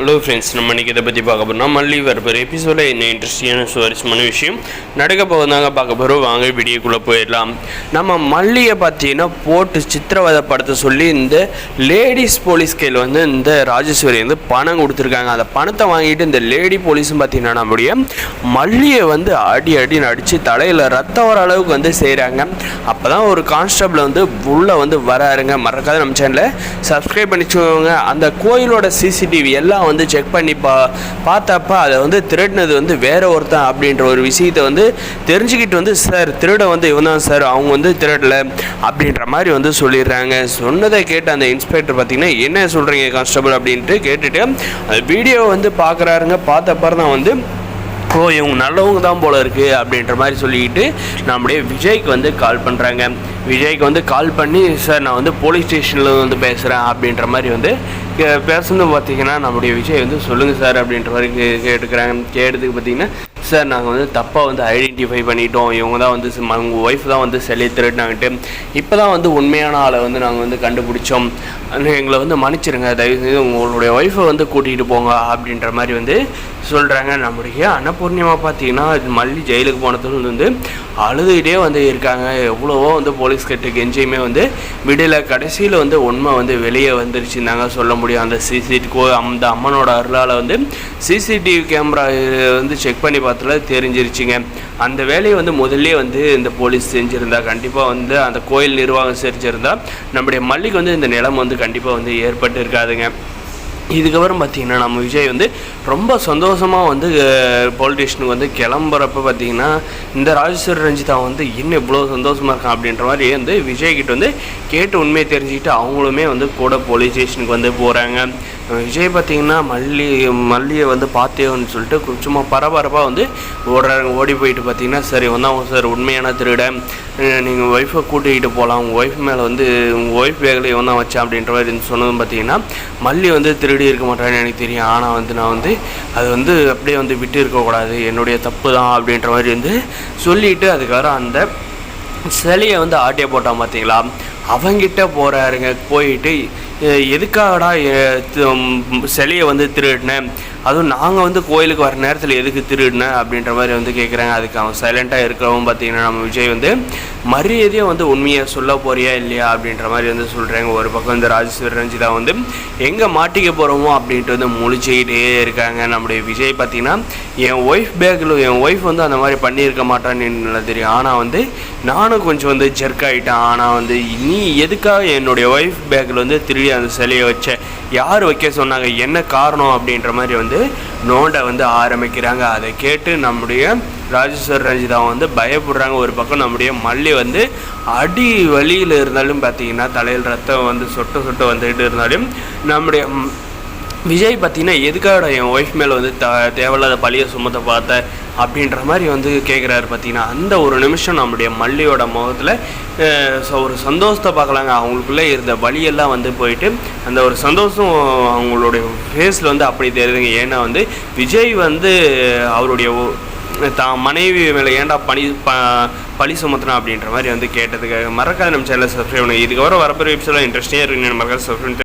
Hello friends, நம்ம இன்றைக்கி இதை பற்றி பார்க்க போகிறோம். மல்லி வரப்போகிற எபிசோடில் என்ன இன்ட்ரெஸ்டிங்கான சுவாரஸ்யமான விஷயம் நடக்க போகிறதாங்க பார்க்க போகிறோம். வாங்க வீடியோக்குள்ளே போயிடலாம். நம்ம மல்லியை பார்த்தீங்கன்னா போட்டு சித்திரவதைப்படுத்த சொல்லி இந்த லேடிஸ் போலீஸ் கையில் வந்து இந்த ராஜேஸ்வரி வந்து பணம் கொடுத்துருக்காங்க. அந்த பணத்தை வாங்கிட்டு இந்த லேடி போலீஸும் பார்த்தீங்கன்னா நம்முடைய மல்லியை வந்து அடி அடித்து தலையில் ரத்தம் வர அளவுக்கு வந்து செய்கிறாங்க. அப்போ தான் ஒரு கான்ஸ்டபிள் வந்து உள்ளே வந்து வராருங்க. மறக்காத நம்ம சேனலை சப்ஸ்கிரைப் பண்ணிச்சுக்கோங்க. அந்த கோயிலோட சிசிடிவி எல்லாம் வந்து செக் பண்ணி பார்த்தப்ப அதை வந்து திருடினது வந்து வேற ஒருத்தன் அப்படின்ற ஒரு விஷயத்தை வந்து தெரிஞ்சுக்கிட்டு வந்து சார் திருட வந்து இவன் தான் சார், அவங்க வந்து திருடலை அப்படின்ற மாதிரி வந்து சொல்லிடுறாங்க. சொன்னதை கேட்டு அந்த இன்ஸ்பெக்டர் பார்த்தீங்கன்னா என்ன சொல்கிறீங்க கான்ஸ்டபிள் அப்படின்ட்டு கேட்டுட்டு அந்த வீடியோ வந்து பார்க்குறாருங்க. பார்த்தப்பறம் தான் வந்து இவங்க நல்லவங்க தான் போல இருக்குது அப்படின்ற மாதிரி சொல்லிக்கிட்டு நம்முடைய விஜய்க்கு வந்து கால் பண்ணுறாங்க. விஜய்க்கு வந்து கால் பண்ணி சார் நான் வந்து போலீஸ் ஸ்டேஷனில் வந்து பேசுகிறேன் அப்படின்ற மாதிரி வந்து பேசுனது பார்த்திங்கன்னா நம்முடைய விஜய் வந்து சொல்லுங்கள் சார் அப்படின்ற மாதிரி கேட்டதுக்கு பார்த்திங்கன்னா சார் நாங்கள் வந்து தப்பாக வந்து ஐடென்டிஃபை பண்ணிட்டோம், இவங்க தான் வந்து உங்கள் ஒய்ஃப் தான் வந்து சிலையை திருடினாங்கட்டு, இப்போ தான் வந்து உண்மையான ஆளை வந்து நாங்கள் வந்து கண்டுபிடிச்சோம், எங்களை வந்து மன்னிச்சிருங்க, தயவுசெய்து உங்களுடைய ஒய்ஃபை வந்து கூட்டிகிட்டு போங்க அப்படின்ற மாதிரி வந்து சொல்கிறாங்க. நம்முடைய அன்னபூர்ணிமா பார்த்தீங்கன்னா மல்லி ஜெயிலுக்கு போனதுல வந்து அழுதுகிட்டே வந்து இருக்காங்க. எவ்வளவோ வந்து போலீஸ் கிட்ட கெஞ்சியுமே வந்து விடல. கடைசியில் வந்து உண்மை வந்து வெளியே வந்துருச்சுன்னாங்க சொல்ல முடியும். அந்த அந்த அம்மனோட அருளால் வந்து சிசிடிவி கேமரா வந்து செக் பண்ணி பார்த்ததுல தெரிஞ்சிருச்சுங்க. அந்த வேலையை வந்து முதல்ல வந்து இந்த போலீஸ் செஞ்சுருந்தா, கண்டிப்பாக வந்து அந்த கோயில் நிர்வாகம் செஞ்சுருந்தா நம்முடைய மல்லிக்கு வந்து இந்த நிலைமை வந்து கண்டிப்பாக வந்து ஏற்பட்டு இருக்காதுங்க. இதுக்கப்புறம் பார்த்திங்கன்னா நம்ம விஜய் வந்து ரொம்ப சந்தோஷமாக வந்து போலீஸ் ஸ்டேஷனுக்கு வந்து கிளம்புறப்ப பார்த்திங்கன்னா இந்த ராஜேஸ்வரி ரஞ்சிதா வந்து இன்னும் இவ்வளோ சந்தோஷமாக இருக்கான் அப்படின்ற மாதிரி வந்து விஜய்கிட்ட வந்து கேட்டு உண்மையை தெரிஞ்சுக்கிட்டு அவங்களுமே வந்து கூட போலீஸ் ஸ்டேஷனுக்கு வந்து போகிறாங்க. விஜய் பார்த்திங்கன்னா மல்லியை வந்து பார்த்தேன்னு சொல்லிட்டு சும்மா பரபரப்பாக வந்து ஓடி போயிட்டு பார்த்திங்கன்னா சரி வந்தாங்க சார், உண்மையான திருட, நீங்கள் ஒய்ஃபை கூட்டிகிட்டு போகலாம், உங்கள் ஒய்ஃப் மேலே வந்து உங்கள் ஒய்ஃப் வேகலை இவன் தான் வச்சேன் அப்படின்ற மாதிரி சொன்னதும் பார்த்திங்கன்னா மல்லி வந்து திருடி இருக்க மாட்டான்னு எனக்கு தெரியும், ஆனால் வந்து நான் வந்து அது வந்து அப்படியே வந்து விட்டு இருக்கக்கூடாது, என்னுடைய தப்பு தான் அப்படின்ற மாதிரி வந்து சொல்லிவிட்டு அதுக்கப்புறம் அந்த சிலையை வந்து ஆட்டிய போட்டான் பார்த்தீங்களா, அவங்கிட்ட போகிறாருங்க. போயிட்டு எதுக்காகடா சிலையை வந்து திருடினேன், அதுவும் நாங்கள் வந்து கோயிலுக்கு வர நேரத்தில் எதுக்கு திருடினேன் அப்படின்ற மாதிரி வந்து கேட்குறாங்க. அதுக்கு அவன் சைலண்ட்டாக இருக்கிறவங்க பார்த்தீங்கன்னா நம்ம விஜய் வந்து மரியாதையாக வந்து உண்மையை சொல்ல போறியா இல்லையா அப்படின்ற மாதிரி வந்து சொல்கிறாங்க. ஒரு பக்கம் இந்த ராஜேஸ்வரி ரஞ்சிதா வந்து எங்கே மாட்டிக்க போகிறோமோ அப்படின்ட்டு வந்து முழிச்சிக்கிட்டே இருக்காங்க. நம்முடைய விஜய் பார்த்திங்கன்னா என் ஒய்ஃப் பேக்கில் என் ஒய்ஃப் வந்து அந்த மாதிரி பண்ணியிருக்க மாட்டான்னு நல்லா தெரியும், ஆனால் வந்து நானும் கொஞ்சம் வந்து ஜெர்க் ஆகிட்டேன், ஆனால் வந்து நீ எதுக்காக என்னுடைய ஒய்ஃப் பேக்கில் வந்து திருடி அந்த சிலையை வச்ச, யார் வைக்க சொன்னாங்க, என்ன காரணம் அப்படின்ற மாதிரி வந்து நோண்ட வந்து ஆரம்பிக்கிறாங்க. அதை கேட்டு நம்முடைய ராஜேஸ்வரி ரஞ்சிதா வந்து பயப்படுறாங்க. ஒரு பக்கம் நம்முடைய மல்லி வந்து அடி வலியில் இருந்தாலும் பார்த்தீங்கன்னா தலையில் ரத்தம் வந்து சொட்ட வந்துகிட்டு இருந்தாலும் நம்முடைய விஜய் பார்த்திங்கன்னா எதுக்காக என் ஒய்ஃப் மேலே வந்து தேவையில்லாத பழியை சுமத்த பார்த்த அப்படின்ற மாதிரி வந்து கேட்குறாரு. பார்த்திங்கன்னா அந்த ஒரு நிமிஷம் நம்முடைய மல்லியோட முகத்தில் ஒரு சந்தோஷத்தை பார்க்கலாங்க. அவங்களுக்குள்ளே இருந்த வலியெல்லாம் வந்து போயிட்டு அந்த ஒரு சந்தோஷம் அவங்களுடைய ஃபேஸில் வந்து அப்படி தெரியுதுங்க. ஏன்னா வந்து விஜய் வந்து அவருடைய தான் மனைவி மேலே ஏன்டா பழி சுமத்தினா அப்படின்ற மாதிரி வந்து கேட்டதுக்காக. மறக்காத நம்ம சேனலை சப்ஸ்கிரைப் பண்ணுங்க. இதுக்கப்புறம் வரப்போகிற எபிசோட இன்ட்ரெஸ்டிங்காக இருக்குன்னு மறக்காத சப்ஸ்கிரைப்